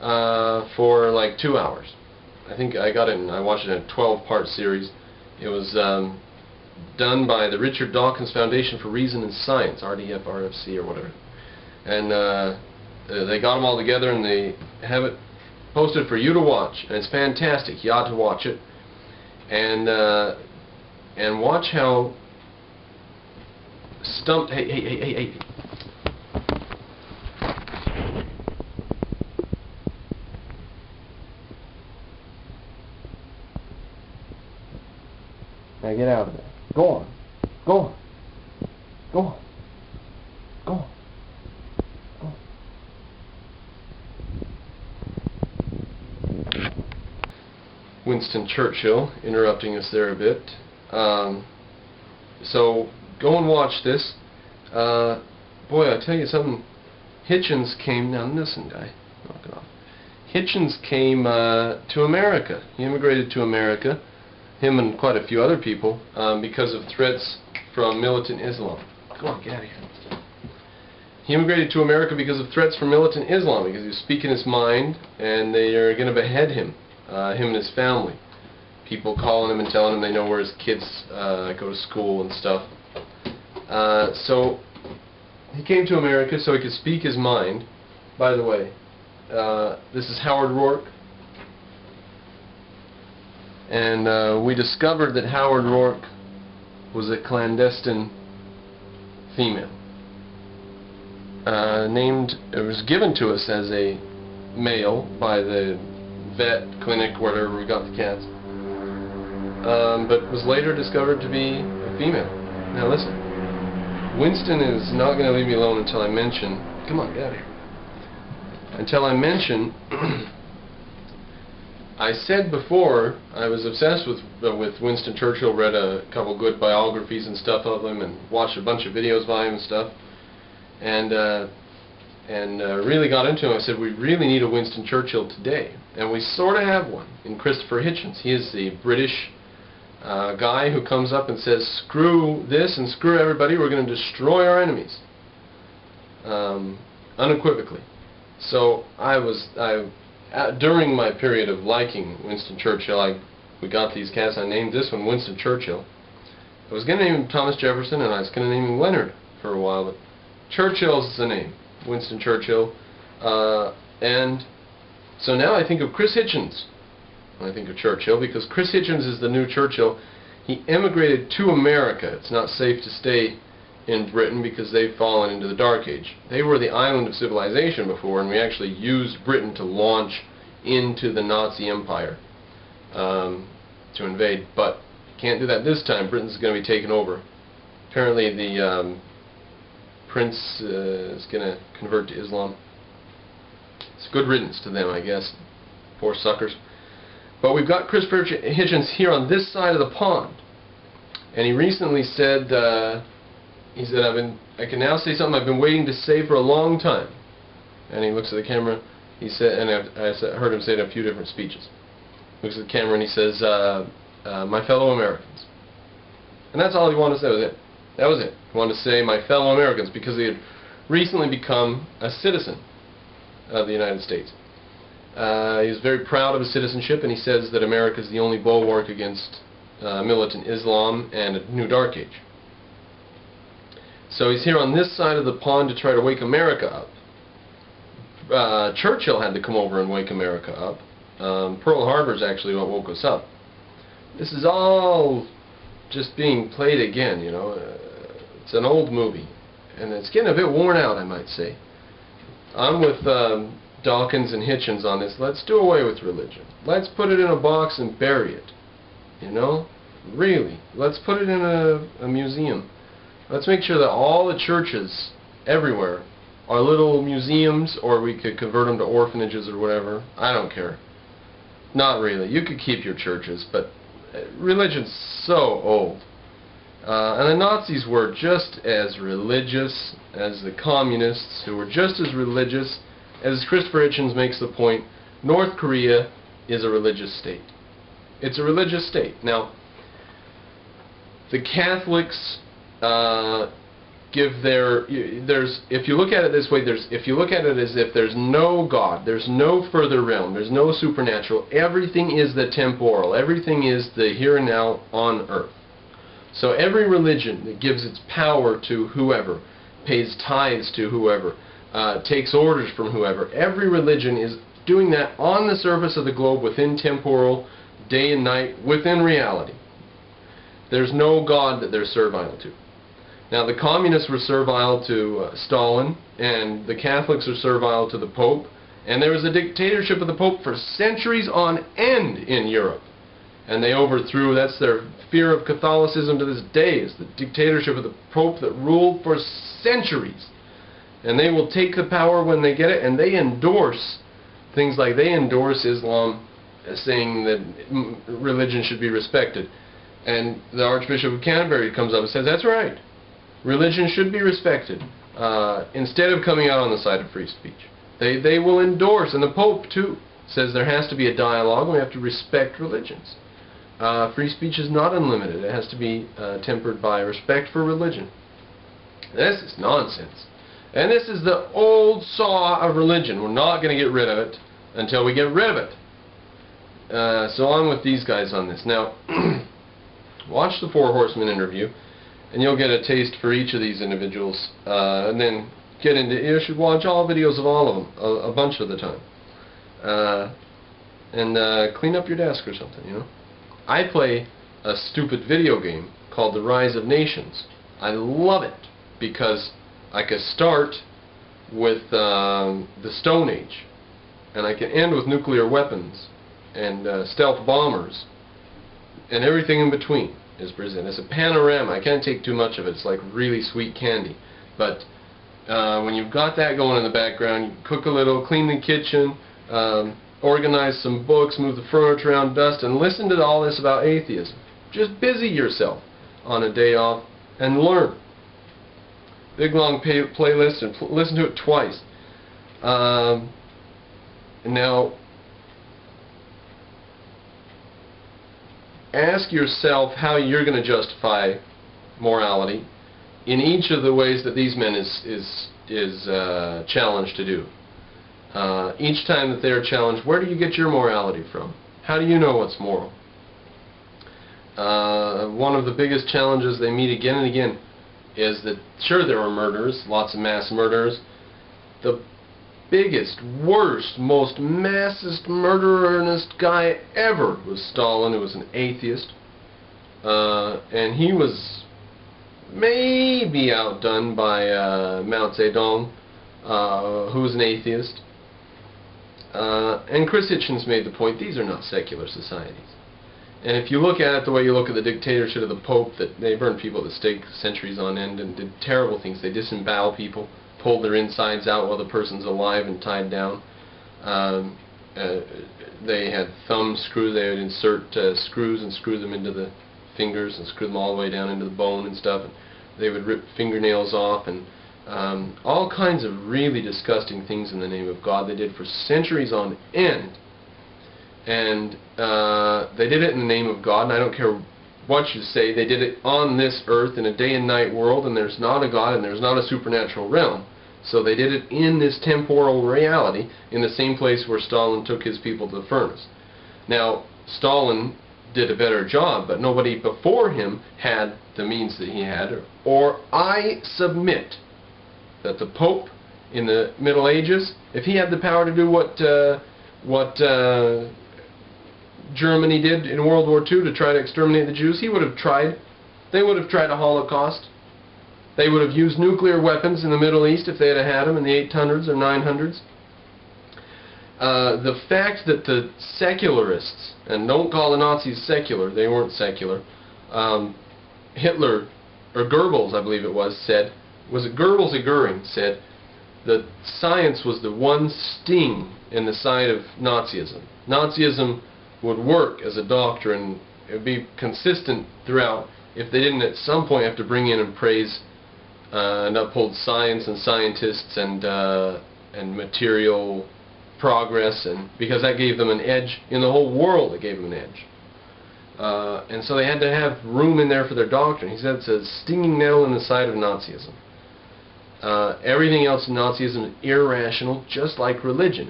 for like 2 hours. I think I got it and I watched it in a 12-part series. It was done by the Richard Dawkins Foundation for Reason and Science, RDF, RFC, or whatever. And they got them all together and they have it posted for you to watch. And it's fantastic. You ought to watch it. And watch how stumped... Hey. Now get out of there. Go on. Go on. Go on. Go on. Go on. Winston Churchill interrupting us there a bit. So go and watch this. Boy, I tell you something. Hitchens came... Now listen, guy. Knock it off. Hitchens came to America. He immigrated to America. Him and quite a few other people, because of threats from militant Islam. Come on, get out of here. He immigrated to America because of threats from militant Islam, because he was speaking his mind, and they are going to behead him, him and his family. People calling him and telling him they know where his kids go to school and stuff. So he came to America so he could speak his mind. By the way, this is Howard Rourke. And we discovered that Howard Rourke was a clandestine female. It was given to us as a male by the vet clinic, wherever we got the cats, but was later discovered to be a female. Now listen, Winston is not going to leave me alone until I mention, come on, get out of here, until I mention I said before I was obsessed with Winston Churchill, read a couple good biographies and stuff of him, and watched a bunch of videos by him and stuff, and really got into him. I said we really need a Winston Churchill today, and we sort of have one in Christopher Hitchens. He is the British guy who comes up and says, screw this and screw everybody, we're going to destroy our enemies, unequivocally. So during my period of liking Winston Churchill, we got these cats. I named this one Winston Churchill. I was going to name him Thomas Jefferson, and I was going to name him Leonard for a while, but Churchill's the name, Winston Churchill. And so now I think of Chris Hitchens when I think of Churchill, because Chris Hitchens is the new Churchill. He emigrated to America. It's not safe to stay in Britain because they've fallen into the Dark Age. They were the island of civilization before, and we actually used Britain to launch into the Nazi Empire to invade, but can't do that this time. Britain's going to be taken over. Apparently the prince is going to convert to Islam. It's good riddance to them, I guess. Poor suckers. But we've got Christopher Hitchens here on this side of the pond, and he recently said, he said, I can now say something I've been waiting to say for a long time. And he looks at the camera. He said, and I heard him say it in a few different speeches. Looks at the camera and he says, "My fellow Americans." And that's all he wanted to say. That was it. That was it. He wanted to say, "My fellow Americans," because he had recently become a citizen of the United States. He was very proud of his citizenship, and he says that America is the only bulwark against militant Islam and a new Dark Age. So he's here on this side of the pond to try to wake America up. Churchill had to come over and wake America up. Pearl Harbor is actually what woke us up. This is all just being played again, you know. It's an old movie, and it's getting a bit worn out, I might say. I'm with Dawkins and Hitchens on this. Let's do away with religion. Let's put it in a box and bury it. You know? Really. Let's put it in a museum. Let's make sure that all the churches everywhere are little museums, or we could convert them to orphanages or whatever. I don't care. Not really. You could keep your churches, but religion's so old. And the Nazis were just as religious as the communists, who were just as religious. As Christopher Hitchens makes the point, North Korea is a religious state. It's a religious state. Now, the Catholics if you look at it this way, if you look at it as if there's no God, there's no further realm, there's no supernatural, everything is the temporal, everything is the here and now on earth. So every religion that gives its power to whoever, pays tithes to whoever, takes orders from whoever, every religion is doing that on the surface of the globe within temporal, day and night, within reality. There's no God that they're servile to. Now, the communists were servile to Stalin, and the Catholics are servile to the Pope, and there was a dictatorship of the Pope for centuries on end in Europe. And they overthrew, that's their fear of Catholicism to this day, is the dictatorship of the Pope that ruled for centuries. And they will take the power when they get it, and they endorse things like, they endorse Islam, saying that religion should be respected. And the Archbishop of Canterbury comes up and says, that's right. Religion should be respected, instead of coming out on the side of free speech. They will endorse, and the Pope too says there has to be a dialogue and we have to respect religions. Free speech is not unlimited. It has to be tempered by respect for religion. This is nonsense. And this is the old saw of religion. We're not going to get rid of it until we get rid of it. So I'm with these guys on this. Now, watch the Four Horsemen interview, and you'll get a taste for each of these individuals, and then get into, you should watch all videos of all of them, a bunch of the time, and clean up your desk or something, you know. I play a stupid video game called The Rise of Nations. I love it because I can start with the Stone Age, and I can end with nuclear weapons and stealth bombers and everything in between is present. It's a panorama. I can't take too much of it. It's like really sweet candy. But when you've got that going in the background, you cook a little, clean the kitchen, organize some books, move the furniture around, dust, and listen to all this about atheism. Just busy yourself on a day off and learn. Big long playlist, and listen to it twice. Now, ask yourself how you're going to justify morality in each of the ways that these men is challenged to do. Each time that they're challenged, where do you get your morality from? How do you know what's moral? One of the biggest challenges they meet again and again is that, sure, there were murders, lots of mass murderers. The biggest, worst, most massest murderernest guy ever was Stalin, who was an atheist. And he was maybe outdone by Mao Zedong, who was an atheist. And Chris Hitchens made the point, these are not secular societies. And if you look at it the way you look at the dictatorship of the Pope, that they burned people at the stake centuries on end and did terrible things. They disembowel people, pulled their insides out while the person's alive and tied down. They had thumb screws. They would insert screws and screw them into the fingers and screw them all the way down into the bone and stuff. And they would rip fingernails off and all kinds of really disgusting things in the name of God they did for centuries on end. And they did it in the name of God, and I don't care what you say, they did it on this earth in a day and night world, and there's not a God and there's not a supernatural realm. So they did it in this temporal reality, in the same place where Stalin took his people to the furnace. Now, Stalin did a better job, but nobody before him had the means that he had. Or I submit that the Pope in the Middle Ages, if he had the power to do what Germany did in World War II to try to exterminate the Jews, he would have tried. They would have tried a Holocaust. They would have used nuclear weapons in the Middle East if they had them in the 800s or 900s. The fact that the secularists, and don't call the Nazis secular, they weren't secular, Hitler, or Goebbels I believe it was, said, was it Goebbels or Goering, said that science was the one sting in the side of Nazism. Nazism would work as a doctrine, it would be consistent throughout if they didn't at some point have to bring in and praise and uphold science and scientists and material progress, and because that gave them an edge in the whole world. It gave them an edge, and so they had to have room in there for their doctrine. He said it's a stinging nail in the side of Nazism. Everything else in Nazism is irrational, just like religion.